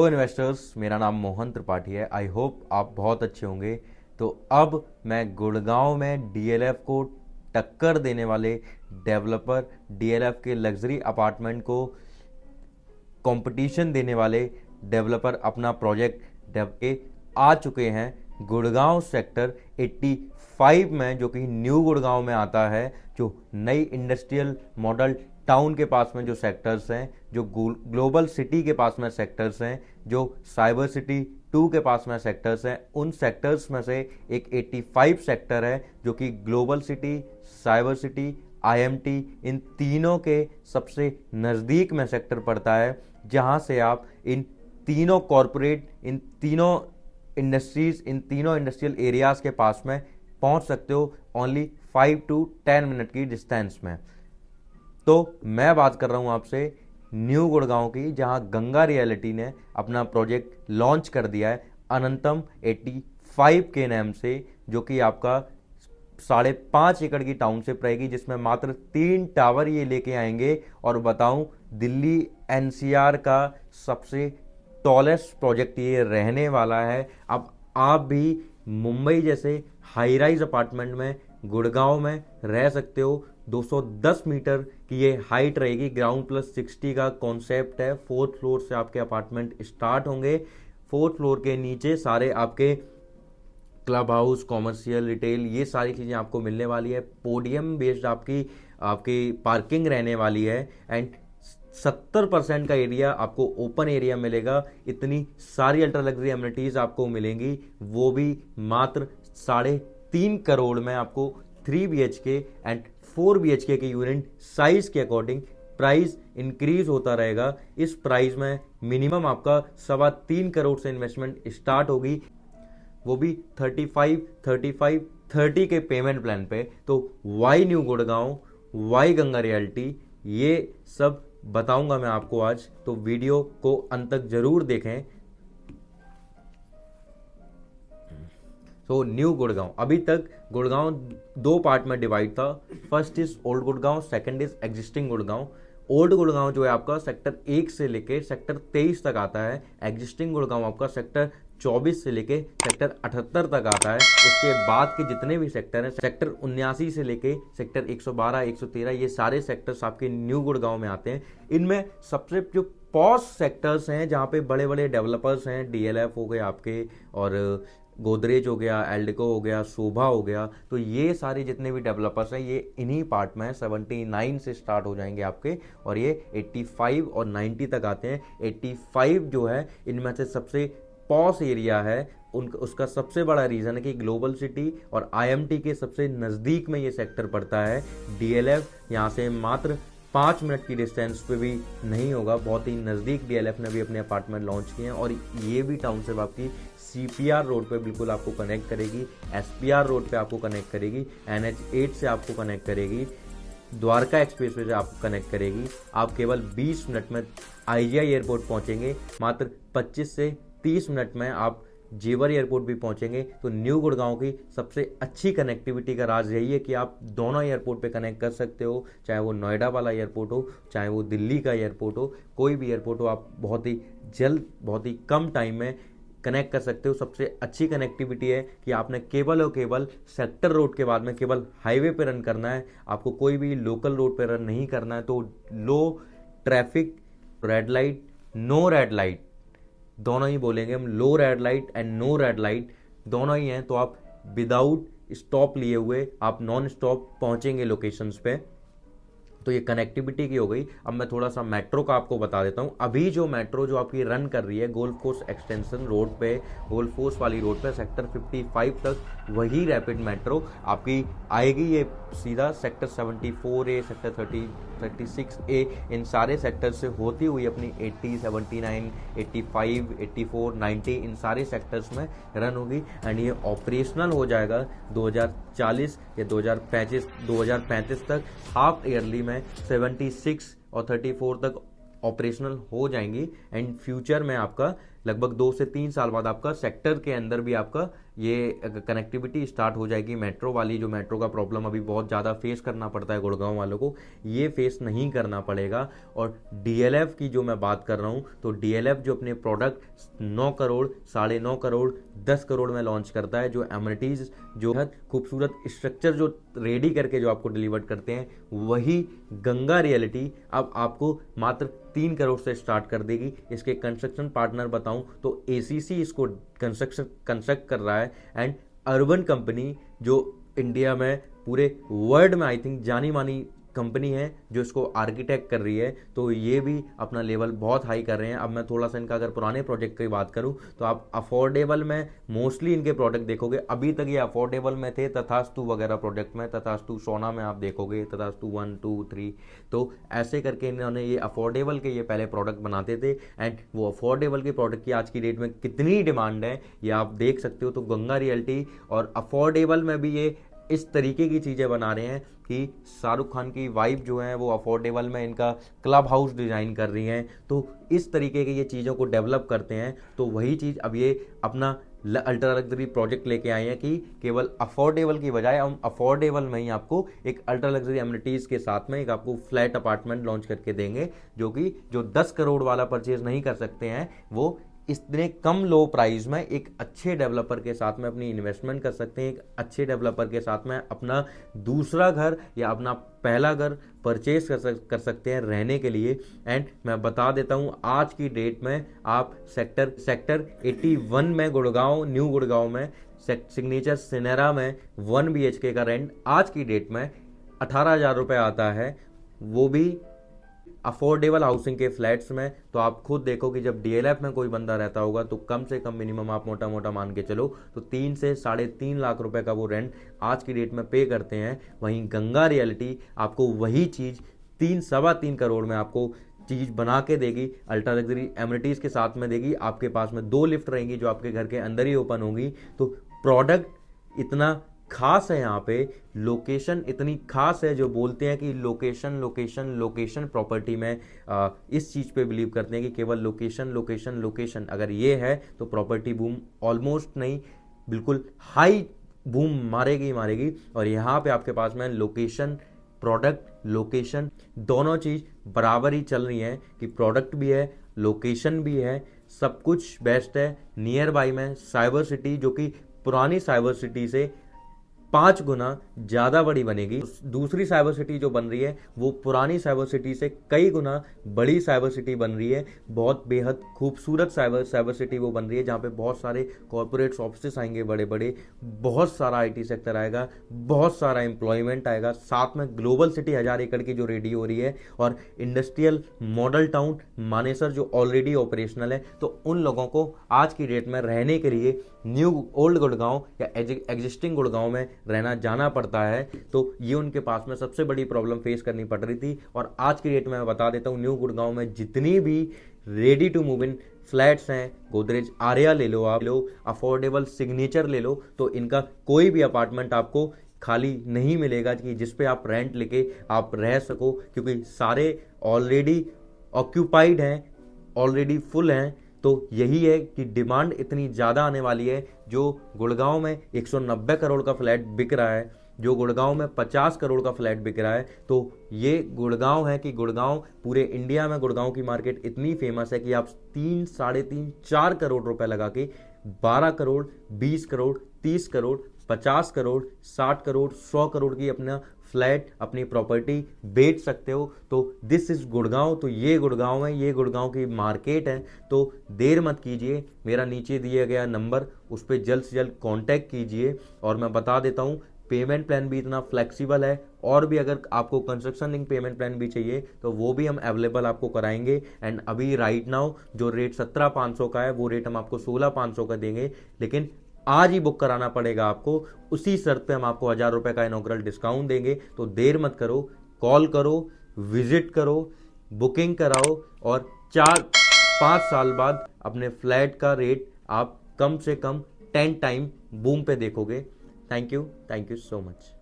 तो इन्वेस्टर्स, मेरा नाम मोहन त्रिपाठी है। आई होप आप बहुत अच्छे होंगे। तो अब मैं गुड़गांव में डीएलएफ को टक्कर देने वाले डेवलपर, डीएलएफ के लग्जरी अपार्टमेंट को कंपटीशन देने वाले डेवलपर अपना प्रोजेक्ट के आ चुके हैं गुड़गांव सेक्टर 85 में, जो कि न्यू गुड़गांव में आता है। जो नई इंडस्ट्रियल मॉडल टाउन के पास में जो सेक्टर्स हैं, जो ग्लोबल सिटी के पास में सेक्टर्स हैं, जो साइबर सिटी 2 के पास में सेक्टर्स हैं, उन सेक्टर्स में से एक 85 सेक्टर है जो कि global city, cyber city, IMT, इन तीनों के सबसे नज़दीक में सेक्टर पड़ता है, जहां से आप इन तीनों कॉरपोरेट, इन तीनों इंडस्ट्रीज, इन तीनों इंडस्ट्रियल एरियाज के पास में पहुंच सकते हो ओनली 5 to 10 मिनट की डिस्टेंस में। तो मैं बात कर रहा हूं आपसे न्यू गुड़गांव की, जहां गंगा रियलिटी ने अपना प्रोजेक्ट लॉन्च कर दिया है अनंतम 85 के नाम से, जो कि आपका 5.5 एकड़ की टाउनशिप रहेगी, जिसमें मात्र 3 टावर ये लेके आएंगे। और बताऊं, दिल्ली एनसीआर का सबसे टॉलेस्ट प्रोजेक्ट ये रहने वाला है। अब आप भी मुंबई जैसे हाई राइज अपार्टमेंट में गुड़गांव में रह सकते हो। 210 मीटर की ये हाइट रहेगी। ग्राउंड प्लस 60 का कॉन्सेप्ट है। 4th फ्लोर से आपके अपार्टमेंट स्टार्ट होंगे। 4th फ्लोर के नीचे सारे आपके क्लब हाउस, कॉमर्शियल, रिटेल, ये सारी चीज़ें आपको मिलने वाली है। पोडियम बेस्ड आपकी पार्किंग रहने वाली है। एंड 70% का एरिया आपको ओपन एरिया मिलेगा। इतनी सारी अल्ट्रा लग्जरी एमिनिटीज आपको मिलेंगी, वो भी मात्र 3.5 करोड़ में। आपको 3 BHK एंड 4 BHK के यूनिट साइज के अकॉर्डिंग प्राइस इंक्रीज होता रहेगा। इस प्राइस में मिनिमम आपका 3.25 करोड़ से इन्वेस्टमेंट स्टार्ट होगी, वो भी 30 के पेमेंट प्लान पे। तो वाई न्यू गुड़गांव, वाई गंगा रियलिटी, ये सब बताऊंगा मैं आपको आज। तो वीडियो को अंत तक जरूर देखें। तो न्यू गुड़गांव, अभी तक गुड़गांव 2 पार्ट में डिवाइड था। First is old Gurgaon, second is existing Gurgaon. Old Gurgaon जो है आपका सेक्टर 1 से लेके सेक्टर 23 तक आता है। एग्जिस्टिंग गुड़गांव आपका सेक्टर 24 से लेके सेक्टर 78 तक आता है। उसके बाद के जितने भी सेक्टर हैं, सेक्टर 79 से लेके सेक्टर 112, 113, ये सारे सेक्टर्स आपके न्यू गुड़गांव में आते हैं। इनमें सबसे जो पॉश सेक्टर्स हैं, जहाँ पे बड़े बड़े डेवलपर्स हैं, डीएलएफ हो गए आपके, और गोदरेज हो गया, एल्डिको हो गया, शोभा हो गया, तो ये सारे जितने भी डेवलपर्स हैं, ये इन्हीं पार्ट में 79 से स्टार्ट हो जाएंगे आपके, और ये 85 और 90 तक आते हैं। 85 जो है इनमें से सबसे पॉश एरिया है। उसका सबसे बड़ा रीजन है कि ग्लोबल सिटी और आईएमटी के सबसे नज़दीक में ये सेक्टर पड़ता है। डीएलएफ यहाँ से मात्र 5 मिनट की डिस्टेंस पे भी नहीं होगा, बहुत ही नज़दीक डीएलएफ ने भी अपने अपार्टमेंट लॉन्च किए हैं। और ये भी टाउनशिप आपकी सीपीआर रोड पे बिल्कुल आपको कनेक्ट करेगी, एसपीआर रोड पे आपको कनेक्ट करेगी, NH8 से आपको कनेक्ट करेगी, द्वारका एक्सप्रेसवे से आपको कनेक्ट करेगी। आप केवल 20 मिनट में आईजीआई एयरपोर्ट पहुंचेंगे। मात्र 25 से 30 मिनट में आप जेवर एयरपोर्ट भी पहुंचेंगे। तो न्यू गुड़गांव की सबसे अच्छी कनेक्टिविटी का राज यही है कि आप दोनों एयरपोर्ट पे कनेक्ट कर सकते हो, चाहे वो नोएडा वाला एयरपोर्ट हो, चाहे वो दिल्ली का एयरपोर्ट हो, कोई भी एयरपोर्ट हो, आप बहुत ही जल्द, बहुत ही कम टाइम में कनेक्ट कर सकते हो। सबसे अच्छी कनेक्टिविटी है कि आपने केवल और केवल सेक्टर रोड के बाद में केवल हाईवे पे रन करना है, आपको कोई भी लोकल रोड पे रन नहीं करना है। तो low traffic, red light, no red light, दोनों ही बोलेंगे हम, low red light and no red light दोनों ही हैं। तो आप विदाउट स्टॉप लिए हुए आप नॉन स्टॉप पहुंचेंगे लोकेशंस पे। तो ये कनेक्टिविटी की हो गई। अब मैं थोड़ा सा मेट्रो का आपको बता देता हूँ। अभी जो मेट्रो जो आपकी रन कर रही है गोल्फ कोर्स एक्सटेंशन रोड पे, गोल्फ कोर्स वाली रोड पे, सेक्टर 55 तक वही रैपिड मेट्रो आपकी आएगी। ये सीधा सेक्टर 74A, सेक्टर 36A, इन सारे सेक्टर से होती हुई अपनी 80, 79, 85, 84, 90 इन सारे सेक्टर्स में रन होगी। एंड ये ऑपरेशनल हो जाएगा 2040 या 2035 तक। हाफ ईयरली में 76 और 34 तक ऑपरेशनल हो जाएंगी। एंड फ्यूचर में आपका लगभग 2 से 3 साल बाद आपका सेक्टर के अंदर भी आपका ये कनेक्टिविटी स्टार्ट हो जाएगी मेट्रो वाली। जो मेट्रो का प्रॉब्लम अभी बहुत ज़्यादा फेस करना पड़ता है गुड़गांव वालों को, ये फेस नहीं करना पड़ेगा। और डीएलएफ की जो मैं बात कर रहा हूँ, तो डीएलएफ जो अपने प्रोडक्ट 9 करोड़, 9.5 करोड़, 10 करोड़ में लॉन्च करता है, जो एमिनिटीज़, जो है खूबसूरत स्ट्रक्चर जो रेडी करके जो आपको डिलीवर करते हैं, वही गंगा रियलिटी अब आपको मात्र 3 करोड़ से स्टार्ट कर देगी। इसके कंस्ट्रक्शन पार्टनर बताऊं तो एसीसी इसको कंस्ट्रक्ट कर रहा है, एंड अर्बन कंपनी जो इंडिया में पूरे वर्ल्ड में आई थिंक जानी मानी कंपनी है जो इसको आर्किटेक्ट कर रही है। तो ये भी अपना लेवल बहुत हाई कर रहे हैं। अब मैं थोड़ा सा इनका अगर पुराने प्रोजेक्ट की बात करूं तो आप अफोर्डेबल में मोस्टली इनके प्रोडक्ट देखोगे। अभी तक ये अफोर्डेबल में थे, तथास्तु वगैरह प्रोजेक्ट में, तथास्तु सोना में आप देखोगे तथास्तु 1, 2, 3, तो ऐसे करके इन्होंने ये अफोर्डेबल के ये पहले प्रोडक्ट बनाते थे। एंड वो अफोर्डेबल के प्रोडक्ट की आज की डेट में कितनी डिमांड है ये आप देख सकते हो। तो गंगा रियल्टी और अफोर्डेबल में भी ये इस तरीके की चीज़ें बना रहे हैं कि शाहरुख खान की वाइफ जो है वो अफोर्डेबल में इनका क्लब हाउस डिज़ाइन कर रही हैं। तो इस तरीके की ये चीज़ों को डेवलप करते हैं। तो वही चीज़ अब ये अपना अल्ट्रा लग्जरी प्रोजेक्ट लेके आए हैं कि केवल अफोर्डेबल की बजाय हम अफोर्डेबल में ही आपको एक अल्ट्रा लग्जरी एमिनिटीज़ के साथ में एक आपको फ्लैट अपार्टमेंट लॉन्च करके देंगे, जो 10 करोड़ वाला परचेज नहीं कर सकते हैं वो इतने कम लो प्राइस में एक अच्छे डेवलपर के साथ में अपनी इन्वेस्टमेंट कर सकते हैं। एक अच्छे डेवलपर के साथ में अपना दूसरा घर या अपना पहला घर परचेज कर सकते हैं रहने के लिए। एंड मैं बता देता हूं आज की डेट में आप सेक्टर 81 में गुड़गांव, न्यू गुड़गांव में सिग्नेचर सिनेरा में 1 BHK का रेंट आज की डेट में 18,000 रुपये आता है, वो भी अफोर्डेबल हाउसिंग के फ्लैट्स में। तो आप खुद देखो कि जब डीएलएफ में कोई बंदा रहता होगा तो कम से कम मिनिमम आप मोटा मोटा मान के चलो तो 3 से 3.5 लाख रुपए का वो रेंट आज की डेट में पे करते हैं। वहीं गंगा रियलिटी आपको वही चीज़ 3-3.25 करोड़ में आपको चीज़ बना के देगी, अल्ट्रा लग्जरी एमिनिटीज़ के साथ में देगी। आपके पास में 2 लिफ्ट रहेंगी जो आपके घर के अंदर ही ओपन होगी। तो प्रोडक्ट इतना खास है, यहाँ पे लोकेशन इतनी खास है, जो बोलते हैं कि लोकेशन प्रॉपर्टी में इस चीज़ पे बिलीव करते हैं कि केवल लोकेशन अगर ये है तो प्रॉपर्टी बूम ऑलमोस्ट नहीं बिल्कुल हाई बूम मारेगी। और यहाँ पे आपके पास में लोकेशन, प्रोडक्ट, लोकेशन दोनों चीज़ बराबर ही चल रही है कि प्रोडक्ट भी है, लोकेशन भी है, सब कुछ बेस्ट है। नियर बाई में साइबर सिटी जो कि पुरानी साइबर सिटी से 5 गुना ज़्यादा बड़ी बनेगी। दूसरी साइबर सिटी जो बन रही है वो पुरानी साइबर सिटी से कई गुना बड़ी साइबर सिटी बन रही है। बहुत बेहद खूबसूरत साइबर सिटी वो बन रही है, जहाँ पे बहुत सारे कॉर्पोरेट ऑफिसेस आएंगे बड़े बड़े, बहुत सारा आईटी सेक्टर आएगा, बहुत सारा एम्प्लॉयमेंट आएगा, साथ में ग्लोबल सिटी 1000 एकड़ की जो रेडी हो रही है, और इंडस्ट्रियल मॉडल टाउन मानेसर जो ऑलरेडी ऑपरेशनल है। तो उन लोगों को आज की डेट में रहने के लिए न्यू ओल्ड गुड़गांव या एग्जिस्टिंग गुड़गांव में रहना जाना पड़ता है। तो ये उनके पास में सबसे बड़ी प्रॉब्लम फेस करनी पड़ रही थी। और आज की डेट में मैं बता देता हूँ, न्यू गुड़गांव में जितनी भी ready to move in flats हैं, गोदरेज आर्या ले लो, आप लो अफोर्डेबल सिग्नेचर ले लो, तो इनका कोई भी अपार्टमेंट आपको खाली नहीं मिलेगा कि जिस पे आप रेंट लेके आप रह सको, क्योंकि सारे ऑलरेडी ऑक्यूपाइड हैं, ऑलरेडी फुल हैं। तो यही है कि डिमांड इतनी ज़्यादा आने वाली है। जो गुड़गांव में 190 करोड़ का फ्लैट बिक रहा है, जो गुड़गांव में 50 करोड़ का फ्लैट बिक रहा है, तो ये गुड़गांव है कि गुड़गांव पूरे इंडिया में गुड़गांव की मार्केट इतनी फेमस है कि आप 3, 3.5, 4 करोड़ रुपए लगा के 12 करोड़, 20 करोड़, 30 करोड़, 50 करोड़, 60 करोड़, 100 करोड़ की अपना फ्लैट, अपनी प्रॉपर्टी बेच सकते हो। तो दिस इज गुड़गांव। तो ये गुड़गांव है, ये गुड़गांव की मार्केट है। तो देर मत कीजिए, मेरा नीचे दिया गया नंबर उस पर जल्द से जल्द कांटेक्ट कीजिए। और मैं बता देता हूँ पेमेंट प्लान भी इतना फ्लेक्सिबल है, और भी अगर आपको कंस्ट्रक्शन लिंक पेमेंट प्लान भी चाहिए तो वो भी हम अवेलेबल आपको कराएंगे। एंड अभी राइट नाउ जो रेट 17,500 का है वो रेट हम आपको 16,500 का देंगे, लेकिन आज ही बुक कराना पड़ेगा आपको। उसी शर्त पे हम आपको 1000 रुपए का इनॉग्रल डिस्काउंट देंगे। तो देर मत करो, कॉल करो, विजिट करो, बुकिंग कराओ, और 4-5 साल बाद अपने फ्लैट का रेट आप कम से कम 10 टाइम बूम पे देखोगे। Thank you so much.